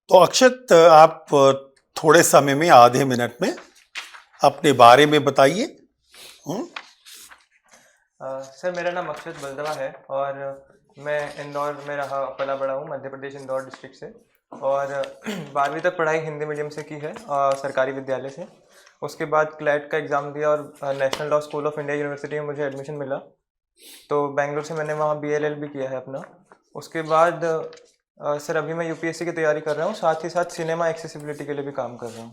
तो अक्षत, आप थोड़े समय में, आधे मिनट में अपने बारे में बताइए। हम्म, सर, मेरा नाम अक्षत बलदवा है और मैं इंदौर में रहा पला बड़ा हूँ, मध्य प्रदेश इंदौर डिस्ट्रिक्ट से। और 12वीं तक पढ़ाई हिंदी मीडियम से की है, सरकारी विद्यालय से। उसके बाद क्लैट का एग्ज़ाम दिया और national law school of India university में मुझे एडमिशन मिला। तो बेंगलोर से मैंने वहाँ BLLB किया है अपना। उसके बाद सर, अभी मैं UPSC की तैयारी कर रहा हूँ, साथ ही साथ सिनेमा एक्सेसिबिलिटी के लिए भी काम कर रहा हूँ।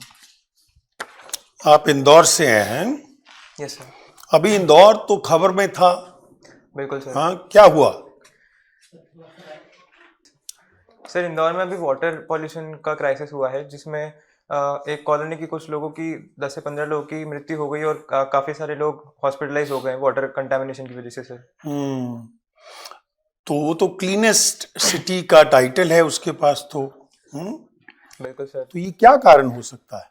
आप इंदौर से हैं? Yes sir. अभी इंदौर तो खबर में था। बिल्कुल सर। हाँ, क्या हुआ? सर, इंदौर में अभी वाटर पॉल्यूशन का क्राइसिस हुआ है, जिसमें एक कॉलोनी की कुछ लोगों की 10 से 15 लोगों की मृत्यु हो गई और काफ़ी सारे लोग हॉस्पिटलाइज हो गए वाटर कंटामिनेशन की वजह से सर। हम्म, तो वो तो क्लीनेस्ट सिटी का टाइटल है उसके पास तो। हम्म, बिल्कुल सर। तो ये क्या कारण हो सकता है?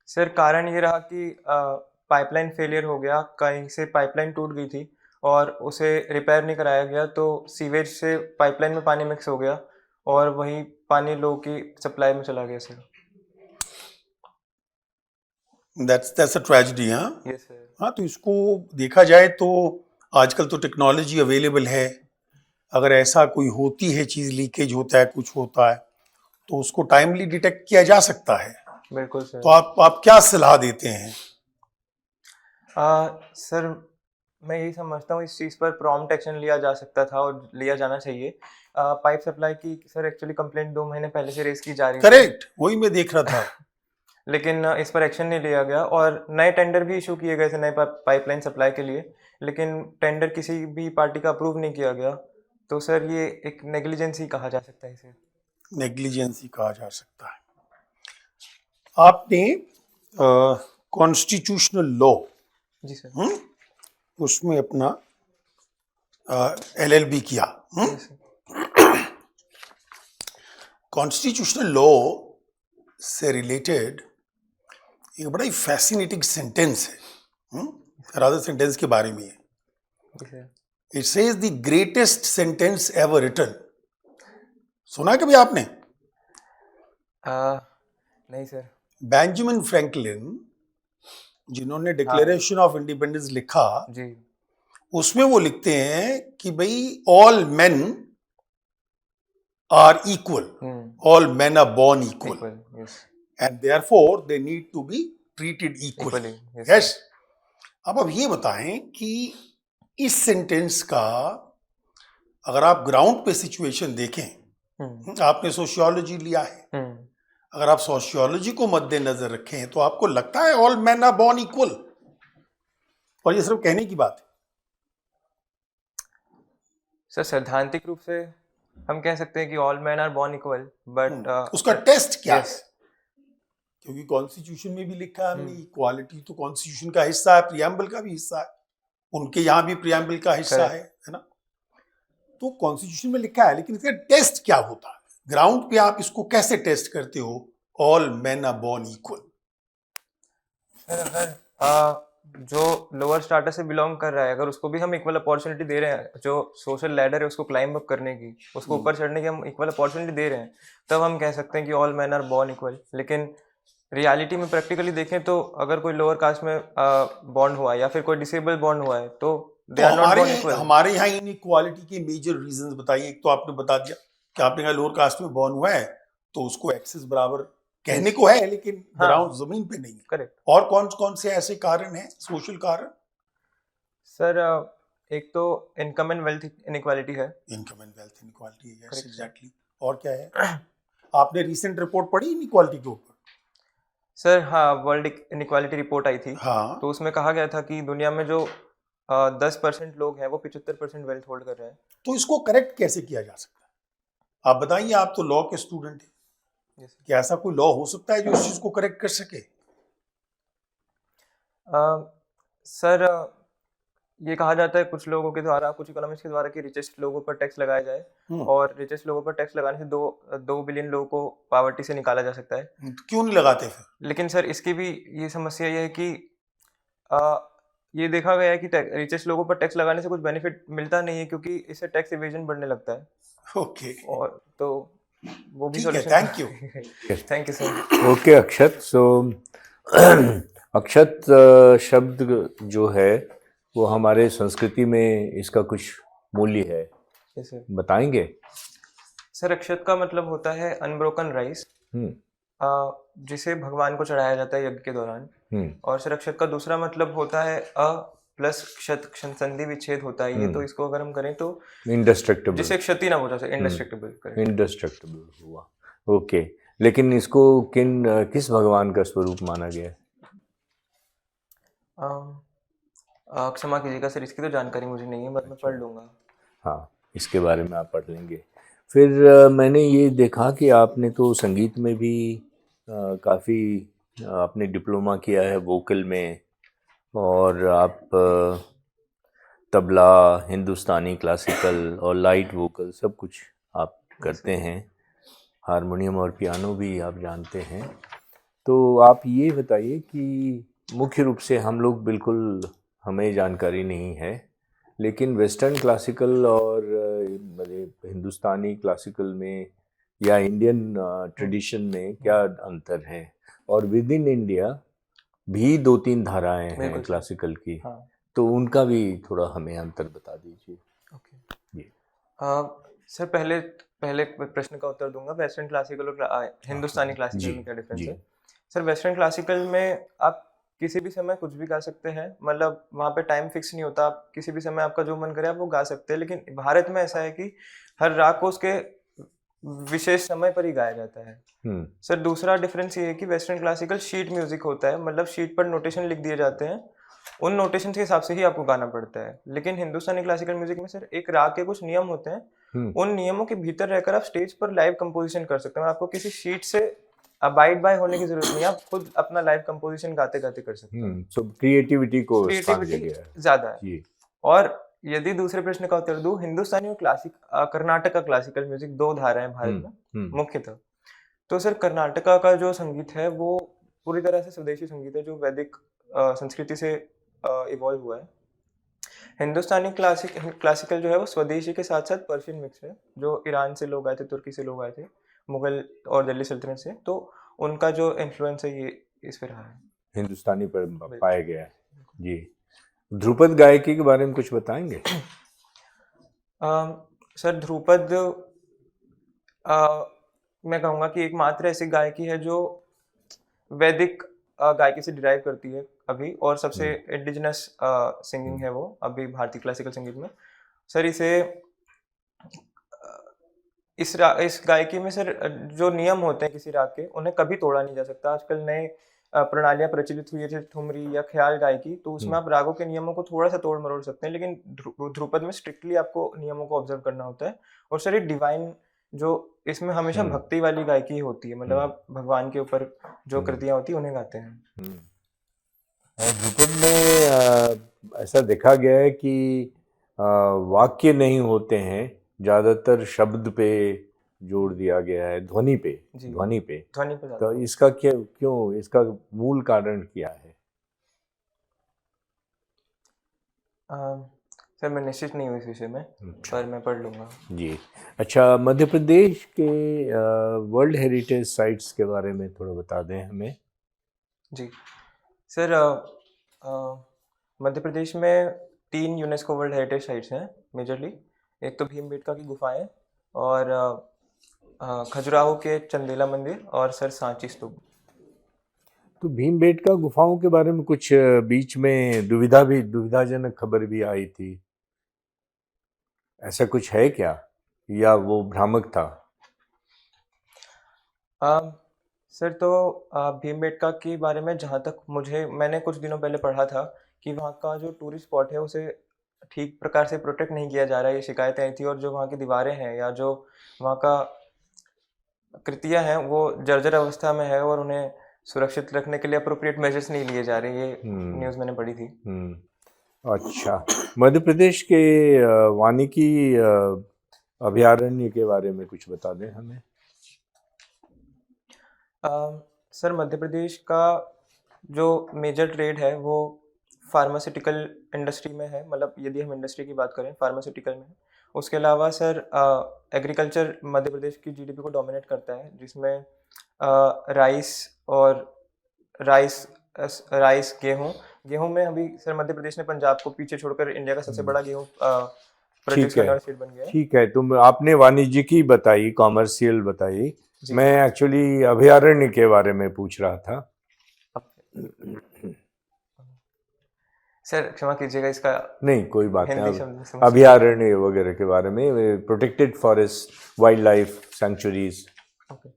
सर, कारण ये रहा कि पाइपलाइन फेलियर हो गया, कहीं से पाइपलाइन टूट गई थी और उसे रिपेयर नहीं कराया गया, तो सीवेज से पाइपलाइन में पानी मिक्स हो गया और वही पानी लोगों की सप्लाई में चला गया सर। That's a tragedy. हाँ यस सर। हाँ, तो इसको देखा जाए तो आजकल तो टेक्नोलॉजी अवेलेबल है। अगर ऐसा कोई होती है चीज़, लीकेज होता है, कुछ होता है, तो उसको टाइमली डिटेक्ट किया जा सकता है। बिल्कुल तो सर। आप क्या सलाह देते हैं? सर, मैं यही समझता हूँ इस चीज़ पर प्रॉम्प्ट एक्शन लिया जा सकता था और लिया जाना चाहिए। पाइप सप्लाई की सर एक्चुअली कंप्लेंट 2 महीने पहले से रेज की जा रही थी। करेक्ट, वही मैं देख रहा था। लेकिन इस पर एक्शन नहीं लिया गया और नए टेंडर भी इशू किए गए थे नए पाइपलाइन सप्लाई के लिए, लेकिन टेंडर किसी भी पार्टी का अप्रूव नहीं किया गया। तो सर, ये एक नेग्लिजेंस ही कहा जा सकता है इसे। नेग्लिजेंसी कहा जा सकता है। आपने कॉन्स्टिट्यूशनल लॉ, जी सर। उसमें अपना LLB किया। Yes sir. कॉन्स्टिट्यूशनल लॉ से रिलेटेड एक बड़ा ही फैसिनेटिंग सेंटेंस है। रादर सेंटेंस के बारे में है। जी sir. It says the greatest sentence ever written. सुना है कभी आपने? नहीं सर। बेंजामिन फ्रैंकलिन, जिन्होंने हाँ। डिक्लेरेशन ऑफ इंडिपेंडेंस लिखा, जी। उसमें वो लिखते हैं कि भाई all men are equal, all men are born equal, equal. Yes. And therefore they need to be treated equally. Equally. Yes yes. Sir. अब ये बताएं कि इस सेंटेंस का अगर आप ग्राउंड पे सिचुएशन देखें, आपने सोशियोलॉजी लिया है, अगर आप सोशियोलॉजी को मद्देनजर रखें तो आपको लगता है all man are born equal, और ये सिर्फ कहने की बात है? सर, सैद्धांतिक रूप से हम कह सकते हैं कि all man are born equal, but उसका टेस्ट क्या यस। है? क्योंकि कॉन्स्टिट्यूशन में भी लिखा है हमने, इक्वालिटी तो कॉन्स्टिट्यूशन का हिस्सा है, प्रियम्बल का भी हिस्सा है, उनके यहाँ भी प्रियम्बल का हिस्सा है ना? तो कॉन्स्टिट्यूशन में लिखा है, लेकिन इसका टेस्ट क्या होता है? ग्राउंड पे आप इसको कैसे टेस्ट करते हो, all man are born equal? Sir, अगर जो लोअर स्टार्टस से बिलोंग कर रहा है, अगर उसको भी हम इक्वल अपॉर्चुनिटी दे रहे हैं, जो सोशल लैडर है उसको क्लाइंब अप करने की, उसको ऊपर चढ़ने की हम इक्वल अपॉर्चुनिटी दे रहे हैं, तब हम कह सकते हैं कि all man are born equal. लेकिन रियलिटी में प्रैक्टिकली देखें तो अगर कोई लोअर कास्ट में बॉर्न हुआ है या फिर कोई डिसेबल बॉर्न हुआ है, तो दे तो आर नॉट बॉर्न इक्वल। हमारे यहाँ इन इक्वालिटी के मेजर रीजंस बताइए। एक तो आपने बता दिया कि आपने कहा लोअर कास्ट में बॉर्न हुआ है तो उसको एक्सेस बराबर कहने को है, लेकिन ग्राउंड जमीन पे नहीं है। करेक्ट। और कौन कौन से ऐसे कारण हैं, सोशल कारण? सर, एक तो इनकम एंड वेल्थ इनइक्वालिटी है। Income and wealth inequality, yes Correct, exactly. और क्या है? आपने रीसेंट रिपोर्ट पढ़ी इनइक्वालिटी के ऊपर? सर, हाँ, वर्ल्ड इनइक्वालिटी रिपोर्ट आई थी। हाँ, तो उसमें कहा गया था कि दुनिया में जो 10% लोग हैं वो 75% वेल्थ होल्ड कर रहे हैं। तो इसको करेक्ट कैसे किया जा सकता है? आप बताइए, आप तो लॉ के स्टूडेंट हैं, Yes, क्या ऐसा कोई लॉ हो सकता है जो इस चीज को करेक्ट कर सके? सर, ये कहा जाता है कुछ लोगों के द्वारा, कुछ इकोनॉमिस्ट के द्वारा, कि रिचेस्ट लोगों पर टैक्स लगाया जाए, और रिचेस्ट लोगों पर टैक्स लगाने से 2 बिलियन लोगों को पॉवर्टी से निकाला जा सकता है। तो क्यों नहीं लगाते फिर? लेकिन सर, इसकी भी ये समस्या ये है कि आ, ये देखा गया है कि रिचेस्ट लोगों पर टैक्स लगाने से कुछ बेनिफिट मिलता नहीं है, क्योंकि इससे टैक्स इवेजन बढ़ने लगता है। ओके। और तो वो भी ठीक है, solution. Thank you. Thank you sir. Okay Akshat, so Akshat शब्द जो है वो हमारे संस्कृति में इसका कुछ मूल्य है, यस सर। बताएंगे? सर अक्षत का मतलब होता है अनब्रोकन राइस, जिसे भगवान को चढ़ाया जाता है यज्ञ के दौरान। और सर अक्षत का दूसरा मतलब होता है अ प्लस क्षत, संधि विच्छेद होता है ये, तो इसको अगर हम करें तो इंडेस्ट्रक्टिबल, जिससे क्षति ना पहुंचा सके, इंडेस्ट्रक्टिबल। इंडेस्ट्रक्टिबल हुआ। ओके, लेकिन इसको किस भगवान का स्वरूप माना गया है? क्षमा कीजिएगा सर, इसकी तो जानकारी मुझे नहीं है, बट मैं पढ़ लूंगा। हाँ, इसके बारे में आप पढ़ लेंगे। फिर मैंने ये देखा कि आपने तो संगीत में भी काफ़ी आपने डिप्लोमा किया है वोकल में, और आप तबला, हिंदुस्तानी क्लासिकल और लाइट वोकल सब कुछ आप करते हैं, हारमोनियम और पियानो भी आप जानते हैं। तो आप ये बताइए कि मुख्य रूप से हम लोग बिल्कुल, हमें जानकारी नहीं है, लेकिन वेस्टर्न क्लासिकल और हिंदुस्तानी क्लासिकल में या इंडियन ट्रेडिशन में क्या अंतर है? और विद इन इंडिया भी 2-3 धाराएं हैं क्लासिकल की, हाँ। तो उनका भी थोड़ा हमें अंतर बता दीजिए। ओके जी। सर पहले प्रश्न का उत्तर दूंगा, वेस्टर्न क्लासिकल और हिंदुस्तानी क्लासिकल में क्या डिफरेंस है। सर वेस्टर्न क्लासिकल में आप किसी भी समय कुछ भी गा सकते हैं, मतलब वहाँ पे टाइम फिक्स नहीं होता, आप किसी भी समय आपका जो मन करे आप वो गा सकते हैं। लेकिन भारत में ऐसा है कि हर राग को उसके विशेष समय पर ही गाया जाता है। सर दूसरा डिफरेंस ये है कि वेस्टर्न क्लासिकल शीट म्यूजिक होता है, मतलब शीट पर नोटेशन लिख दिए जाते हैं, उन नोटेशन के हिसाब से ही आपको गाना पड़ता है। लेकिन हिंदुस्तानी क्लासिकल म्यूजिक में सर एक राग के कुछ नियम होते हैं, उन नियमों के भीतर रहकर आप स्टेज पर लाइव कंपोजिशन कर सकते हैं। आपको किसी शीट से अबाइड बाय होने की जरूरत नहीं है, आप खुद अपना लाइव कंपोजिशन गाते गाते कर सकते हैं। सो क्रिएटिविटी को स्थान दिया गया है ज्यादा है। और यदि दूसरे प्रश्न का उत्तर दूं, हिंदुस्तानी और कर्नाटक का क्लासिकल म्यूजिक 2 धाराएं हैं भारत में मुख्यतः। तो सर कर्नाटका का जो संगीत है वो पूरी तरह से स्वदेशी संगीत है, जो वैदिक संस्कृति से इवॉल्व हुआ है। हिंदुस्तानी क्लासिकल जो है वो स्वदेशी के साथ साथ पर्शियन मिक्स है, जो ईरान से लोग आए थे, तुर्की से लोग आए थे, मुगल और दिल्ली सल्तनत से, तो उनका जो इन्फ्लुएंस है ये इस पे रहा है, हिंदुस्तानी पर पाया गया है। जी, ध्रुपद गायकी के बारे में कुछ बताएंगे? सर ध्रुपद मैं कहूँगा कि एकमात्र ऐसी गायकी है जो वैदिक गायकी से डिराइव करती है अभी, और सबसे इंडिजिनस सिंगिंग है वो अभी भारतीय क्लासिकल संगीत में। सर इस गायकी में सर जो नियम होते हैं किसी राग के, उन्हें कभी तोड़ा नहीं जा सकता। आजकल नए प्रणालियां प्रचलित हुई है, जैसे ठुमरी या ख्याल गायकी, तो उसमें आप रागों के नियमों को थोड़ा सा तोड़ मरोड़ सकते हैं, लेकिन ध्रुपद में स्ट्रिक्टली आपको नियमों को ऑब्जर्व करना होता है। और सर ये डिवाइन, जो इसमें हमेशा भक्ति वाली गायकी होती है, मतलब आप भगवान के ऊपर जो कृतियां होती है उन्हें गाते हैं। ध्रुपद में ऐसा देखा गया है कि वाक्य नहीं होते हैं, ज्यादातर शब्द पे जोड़ दिया गया है, ध्वनि पे। तो इसका क्यों इसका मूल कारण क्या है? सर मैं निश्चित नहीं हूँ इस विषय में, पर मैं पढ़ लूँगा। जी। अच्छा, मध्य प्रदेश के वर्ल्ड हेरिटेज साइट्स के बारे में थोड़ा बता दें हमें। जी सर, मध्य प्रदेश में 3 यूनेस्को वर्ल्ड हेरिटेज साइट्स हैं मेजरली। एक तो भीमबेटका की गुफाएं, और खजुराहो के चंदेला मंदिर, और सर सांची स्तूप। तो भीमबेटका गुफाओं के बारे में कुछ बीच में दुविधाजनक खबर भी आई थी, ऐसा कुछ है क्या, या वो भ्रामक था? सर तो भीमबेटका के बारे में जहाँ तक मैंने कुछ दिनों पहले पढ़ा था कि वहाँ का जो टूरिस्ट स्पॉट है उसे ठीक प्रकार से प्रोटेक्ट नहीं किया जा रहा है, ये शिकायतें आई थी। और जो वहाँ की दीवारें हैं या जो वहाँ का कृतियाँ हैं वो जर्जर अवस्था में है, और उन्हें सुरक्षित रखने के लिए अप्रोप्रिएट मेजर्स नहीं लिए जा रहे। ये न्यूज़ मैंने पढ़ी थी। अच्छा, मध्य प्रदेश के वानिकी अभयारण्य के बारे में कुछ बता दें हमें। सर मध्य प्रदेश का जो मेजर ट्रेड है वो फार्मास्यूटिकल इंडस्ट्री में है, मतलब यदि हम इंडस्ट्री की बात करें फार्मास्यूटिकल में है, उसके अलावा सर एग्रीकल्चर मध्य प्रदेश की जीडीपी को डोमिनेट करता है, जिसमें राइस गेहूं में अभी सर मध्य प्रदेश ने पंजाब को पीछे छोड़कर इंडिया का सबसे बड़ा गेहूं प्रोड्यूस ठीक है, करने वाला स्टेट बन गया है। ठीक है। तुम आपने वाणिज्यिकी बताई, कॉमर्शियल बताई, जी। मैं एक्चुअली अभयारण्य के बारे में पूछ रहा था। सर क्षमा कीजिएगा, इसका नहीं कोई बात हिंदी नहीं, शब्द समझ अभयारण्य वगैरह के बारे में, protected forest, wildlife sanctuaries. Okay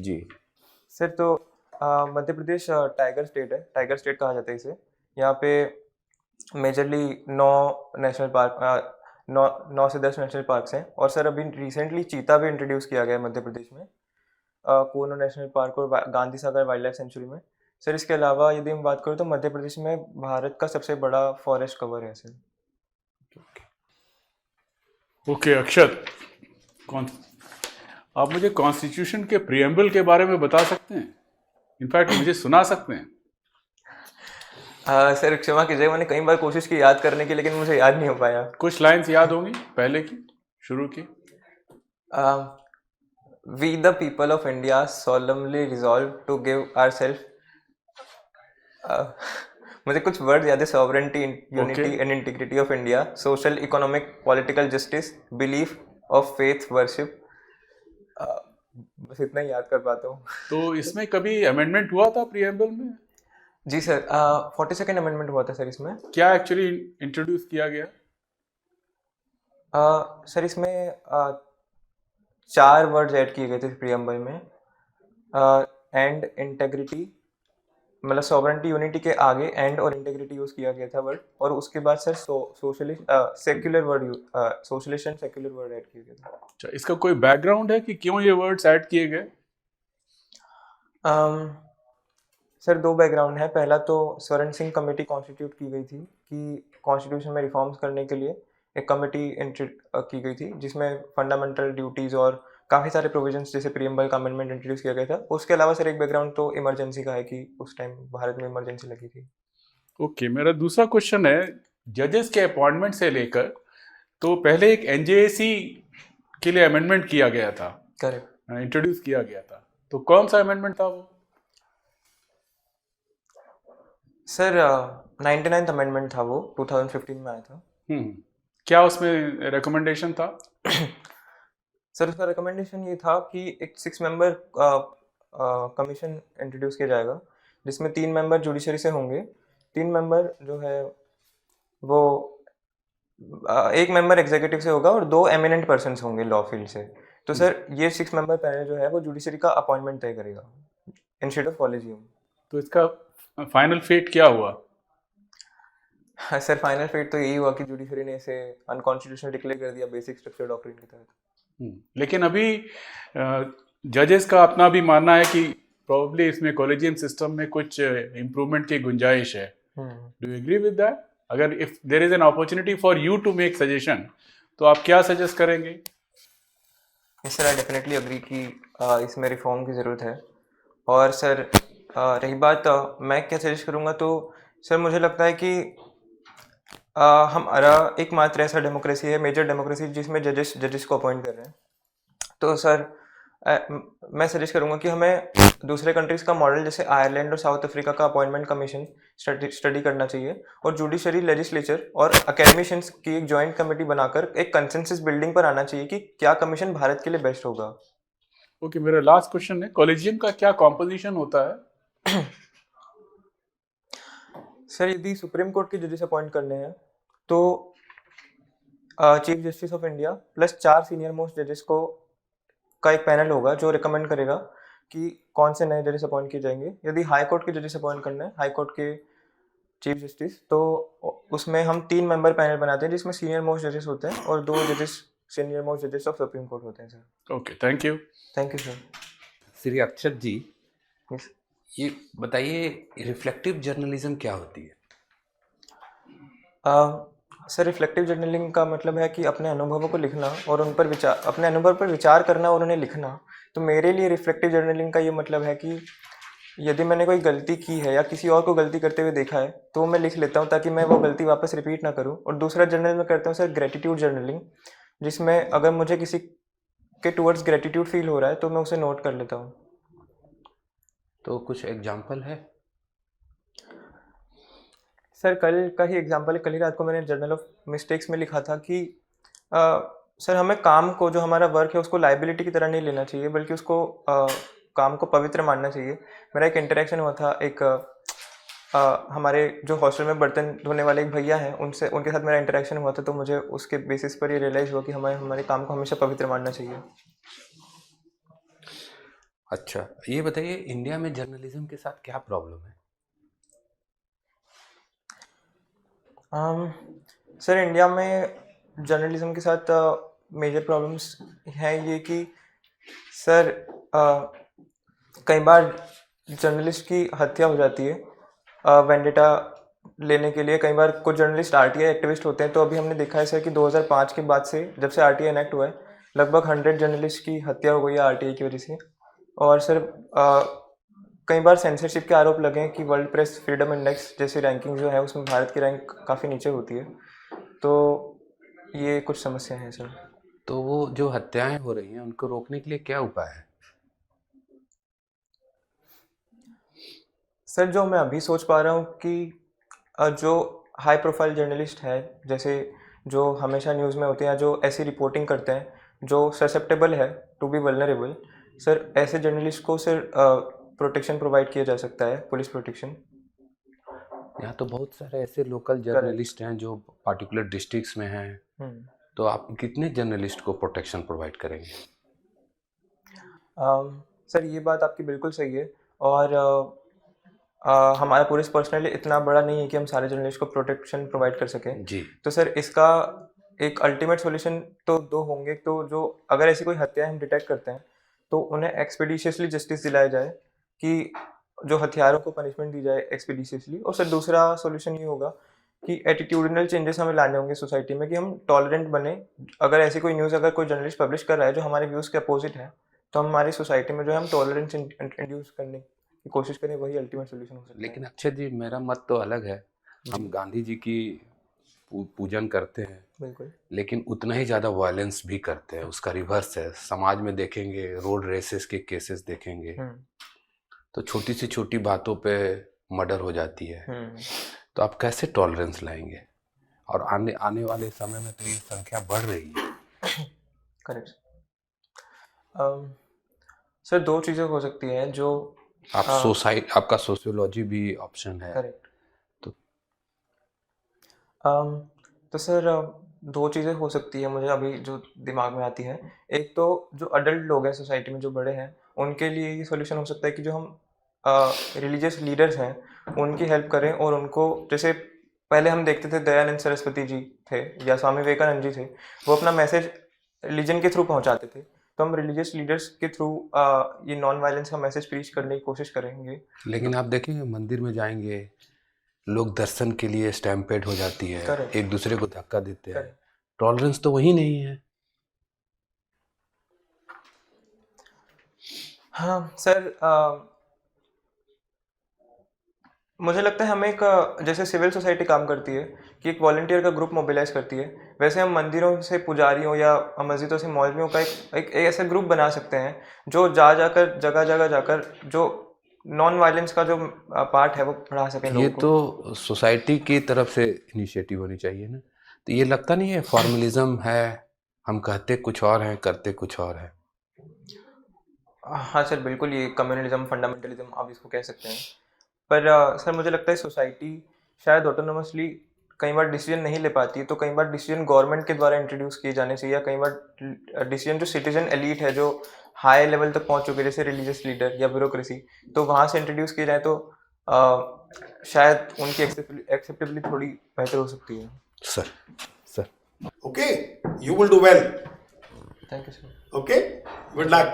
जी सर, तो मध्य प्रदेश टाइगर स्टेट है, टाइगर स्टेट कहा जाता है इसे। यहाँ पे मेजरली 9 से 10 नेशनल पार्क्स हैं, और सर अभी रिसेंटली चीता भी इंट्रोड्यूस किया गया है मध्य प्रदेश में, कोनो नेशनल पार्क और Gandhi Sagar wild life sanctuary में। सर इसके अलावा यदि हम बात करें तो मध्य प्रदेश में भारत का सबसे बड़ा फॉरेस्ट कवर है सर। ओके अक्षत, आप मुझे कॉन्स्टिट्यूशन के प्रियम्बल के बारे में बता सकते हैं? इनफैक्ट मुझे सुना सकते हैं? सर क्षमा कीजिएगा, मैंने कई बार कोशिश की याद करने की, लेकिन मुझे याद नहीं हो पाया। कुछ लाइंस याद होंगी पहले की, शुरू की? We the people of India solemnly resolve to give ourselves मुझे कुछ वर्ड याद है, sovereignty, unity and integrity of India, social economic political justice, belief of faith worship, बस इतना ही याद कर पाता हूँ। तो इसमें कभी अमेंडमेंट हुआ था प्रियम्बल में? जी सर, 42nd अमेंडमेंट हुआ था सर इसमें। क्या एक्चुअली इंट्रोड्यूस किया गया? सर इसमें 4 वर्ड्स ऐड किए गए थे प्रियम्बल में, एंड इंटेग्रिटी, मतलब सॉवरेनिटी यूनिटी के आगे एंड और इंटेग्रिटी यूज किया गया था वर्ड, और उसके बाद sir socialist secular word, socialist and secular word add किया गया था। अच्छा, इसका कोई बैकग्राउंड है कि क्यों ये वर्ड्स ऐड किए गए? सर 2 बैकग्राउंड है। पहला तो स्वर्ण सिंह कमेटी कॉन्स्टिट्यूट की गई थी कि कॉन्स्टिट्यूशन में रिफॉर्म्स करने के लिए एक कमेटी की गई थी, जिसमें फंडामेंटल ड्यूटीज़ और काफ़ी सारे प्रोविजंस जैसे प्रियम्बल का अमेंडमेंट इंट्रोड्यूस किया गया था। उसके अलावा सर एक बैकग्राउंड तो इमरजेंसी का है कि उस टाइम भारत में इमरजेंसी लगी थी। ओके, मेरा दूसरा क्वेश्चन है, जजेस के अपॉइंटमेंट से लेकर तो पहले एक एनजेएसी के लिए अमेंडमेंट किया गया था, करेक्ट, इंट्रोड्यूस किया गया था, तो कौन सा अमेंडमेंट था वो? सर 99th अमेंडमेंट था वो, 2015 में आया था। क्या उसमें रिकमेंडेशन था? सर उसका रिकमेंडेशन ये था कि एक 6 मेंबर कमीशन इंट्रोड्यूस किया जाएगा, जिसमें 3 मेंबर जुडिशरी से होंगे, 3 मेंबर जो है वो 1 मेंबर एग्जीक्यूटिव से होगा और 2 एमिनेंट पर्सन्स होंगे लॉ फील्ड से। तो सर ये 6 मेंबर पैनल जो है वो जुडिशरी का अपॉइंटमेंट तय करेगा इंस्टेड ऑफ कॉलेजियम। तो इसका फाइनल फेट क्या हुआ? सर फाइनल फेट तो यही हुआ कि जुडिशरी ने इसे अनकॉन्स्टिट्यूशनल डिक्लेयर कर दिया बेसिक स्ट्रक्चर डॉक्ट्रिन के तहत। लेकिन अभी जजेस का अपना भी मानना है कि प्रोबेबली इसमें कॉलेजियम सिस्टम में कुछ इम्प्रूवमेंट की गुंजाइश है। Do you agree with that? अगर if there is an opportunity for you to make suggestion, तो आप क्या सजेस्ट करेंगे? सर आई डेफिनेटली अग्री कि इसमें रिफॉर्म की ज़रूरत है। और सर रही बात मैं क्या सजेस्ट करूँगा, तो सर मुझे लगता है कि हमारा एकमात्र ऐसा डेमोक्रेसी है, मेजर डेमोक्रेसी, जिसमें जजेस को अपॉइंट कर रहे हैं। तो सर मैं सजेस्ट करूँगा कि हमें दूसरे कंट्रीज़ का मॉडल जैसे आयरलैंड और साउथ अफ्रीका का अपॉइंटमेंट कमीशन स्टडी करना चाहिए, और जुडिशरी, लेजिस्लेचर और अकेडमिशियंस की एक जॉइंट कमेटी बनाकर एक कंसेंसस बिल्डिंग पर आना चाहिए कि क्या कमीशन भारत के लिए बेस्ट होगा। ओके, मेरा लास्ट क्वेश्चन है, कॉलेजियम का क्या कॉम्पोजिशन होता है? सर यदि सुप्रीम कोर्ट के जजेस अपॉइंट करने हैं तो chief justice of India plus 4 senior most जजेस को का एक पैनल होगा जो रिकमेंड करेगा कि कौन से नए जजेस अपॉइंट किए जाएंगे। यदि हाई कोर्ट के जजेस अपॉइंट करना है, हाई कोर्ट के चीफ जस्टिस, तो उसमें हम 3 मेंबर पैनल बनाते हैं, जिसमें सीनियर मोस्ट जजेस होते हैं और 2 जजेस सीनियर मोस्ट जजेस ऑफ सुप्रीम कोर्ट होते हैं sir. Okay, thank you. Thank you sir. Shri Akshat ji, yes ये बताइए रिफ्लेक्टिव जर्नलिज्म क्या होती है? सर रिफ्लेक्टिव जर्नलिंग का मतलब है कि अपने अनुभवों को लिखना और उन पर विचार, अपने अनुभव पर विचार करना और उन्हें लिखना। तो मेरे लिए रिफ्लेक्टिव जर्नलिंग का ये मतलब है कि यदि मैंने कोई गलती की है या किसी और को गलती करते हुए देखा है तो मैं लिख लेता हूँ ताकि मैं वो गलती वापस रिपीट ना करूँ। और दूसरा जर्नल में करता हूँ सर ग्रेटिट्यूड जर्नलिंग, जिसमें अगर मुझे किसी के टूवर्ड्स ग्रेटिट्यूड फील हो रहा है तो मैं उसे नोट कर लेता हूँ। तो कुछ एग्जाम्पल है? सर कल का ही एग्जांपल है, कल ही रात को मैंने जर्नल ऑफ मिस्टेक्स में लिखा था कि सर हमें काम को, जो हमारा वर्क है, उसको लाइबिलिटी की तरह नहीं लेना चाहिए, बल्कि उसको काम को पवित्र मानना चाहिए। मेरा एक इंटरेक्शन हुआ था, एक हमारे जो हॉस्टल में बर्तन धोने वाले एक भैया हैं, उनके साथ मेरा इंटरेक्शन हुआ था, तो मुझे उसके बेसिस पर ये रियलाइज़ हुआ कि हमें हमारे काम को हमेशा पवित्र मानना चाहिए। अच्छा, ये बताइए इंडिया में जर्नलिज्म के साथ क्या प्रॉब्लम है? सर इंडिया में जर्नलिज्म के साथ मेजर प्रॉब्लम्स हैं ये कि सर कई बार जर्नलिस्ट की हत्या हो जाती है वेंडेटा लेने के लिए। कई बार कुछ जर्नलिस्ट आरटीआई एक्टिविस्ट होते हैं, तो अभी हमने देखा है सर कि 2005 के बाद से, जब से आरटीआई इनेक्ट हुआ है, लगभग 100 जर्नलिस्ट की हत्या हो गई है आरटीआई की वजह से। और सर कई बार सेंसरशिप के आरोप लगे हैं कि वर्ल्ड प्रेस फ्रीडम इंडेक्स जैसी रैंकिंग जो है उसमें भारत की रैंक काफ़ी नीचे होती है। तो ये कुछ समस्याएं हैं सर। तो वो जो हत्याएं हो रही हैं उनको रोकने के लिए क्या उपाय है? सर जो मैं अभी सोच पा रहा हूँ कि जो हाई प्रोफाइल जर्नलिस्ट है, जैसे जो हमेशा न्यूज़ में होते हैं, जो ऐसी रिपोर्टिंग करते हैं जो ससेप्टेबल है टू बी वल्नरेबल, सर ऐसे जर्नलिस्ट को सर प्रोटेक्शन प्रोवाइड किया जा सकता है, पुलिस प्रोटेक्शन। यहाँ तो बहुत सारे ऐसे लोकल जर्नलिस्ट हैं जो पार्टिकुलर डिस्ट्रिक्ट्स में हैं, तो आप कितने जर्नलिस्ट को प्रोटेक्शन प्रोवाइड करेंगे? सर ये बात आपकी बिल्कुल सही है, और हमारा पुलिस पर्सनल इतना बड़ा नहीं है कि हम सारे जर्नलिस्ट को प्रोटेक्शन प्रोवाइड कर सकें जी। तो सर इसका एक अल्टीमेट सॉल्यूशन तो दो होंगे। तो जो अगर ऐसी कोई हत्या हम डिटेक्ट करते हैं तो उन्हें एक्सपीडिशियसली जस्टिस दिलाया जाए, कि जो हथियारों को पनिशमेंट दी जाए एक्सपीडिशियसली। और सर दूसरा सॉल्यूशन ये होगा कि एटीट्यूडनल चेंजेस हमें लाने होंगे सोसाइटी में, कि हम टॉलरेंट बने। अगर ऐसी कोई न्यूज़ अगर कोई जर्नलिस्ट पब्लिश कर रहा है जो हमारे व्यूज़ के अपोजिट है, तो हमारी सोसाइटी में जो है हम टॉलरेंस इंट्रोड्यूस करने की कोशिश करें, वही अल्टीमेट सोल्यूशन हो सकता है। लेकिन अक्षय जी, मेरा मत तो अलग है। हम गांधी जी की पूजन करते हैं, बिल्कुल, लेकिन उतना ही ज़्यादा वायलेंस भी करते हैं। उसका रिवर्स है। समाज में देखेंगे, रोड रेसेस के केसेस देखेंगे, तो छोटी सी छोटी बातों पे मर्डर हो जाती है। तो आप कैसे टॉलरेंस लाएंगे? और आने वाले समय में तो ये संख्या बढ़ रही है। करेक्ट। सर दो चीज़ें हो सकती हैं जो आप आपका सोशियोलॉजी भी ऑप्शन है। करेक्ट। तो सर दो चीज़ें हो सकती है मुझे अभी जो दिमाग में आती है। एक तो जो अडल्ट लोग हैं सोसाइटी में, जो बड़े हैं, उनके लिए ये सॉल्यूशन हो सकता है कि जो हम रिलीजियस लीडर्स हैं उनकी हेल्प करें, और उनको, जैसे पहले हम देखते थे दयानंद सरस्वती जी थे या स्वामी विवेकानंद जी थे, वो अपना मैसेज रिलीजन के थ्रू पहुंचाते थे। तो हम रिलीजियस लीडर्स के थ्रू ये नॉन वायलेंस का मैसेज प्रीच करने की कोशिश करेंगे। लेकिन आप देखेंगे मंदिर में जाएंगे, लोग दर्शन के लिए स्टैम्पेड हो जाती है, Correct. एक दूसरे को धक्का देते हैं। Correct. टॉलरेंस तो वही नहीं है। हाँ सर, मुझे लगता है हमें एक, जैसे सिविल सोसाइटी काम करती है कि एक वॉलंटियर का ग्रुप मोबिलाइज करती है, वैसे हम मंदिरों से पुजारियों या मस्जिदों से मौलवियों का एक ऐसा ग्रुप बना सकते हैं जो जगह जगह जाकर जो नॉन वायलेंस का जो पार्ट है वो पढ़ा सकें लोगों ये को। तो सोसाइटी की तरफ से इनिशिएटिव होनी चाहिए ना। तो ये लगता नहीं है फॉर्मलिज्म है, हम कहते कुछ और हैं, करते कुछ और हैं? हाँ सर बिल्कुल, ये कम्युनलिज्म, फंडामेंटलिज्म आप इसको कह सकते हैं। पर सर मुझे लगता है सोसाइटी शायद ऑटोनोमसली कई बार डिसीजन नहीं ले पाती है, तो कई बार डिसीजन गवर्नमेंट के द्वारा इंट्रोड्यूस किए जाने चाहिए, या कई बार डिसीजन जो सिटीजन एलीट है, जो हाई लेवल तक पहुंच चुके, जैसे रिलीजियस लीडर या ब्यूरोक्रेसी, तो वहाँ से इंट्रोड्यूस किए जाए तो शायद उनकी एक्सेप्टेबिलिटी थोड़ी बेहतर हो सकती है। Sir Okay, you will do well. Thank you sir. Okay, good luck.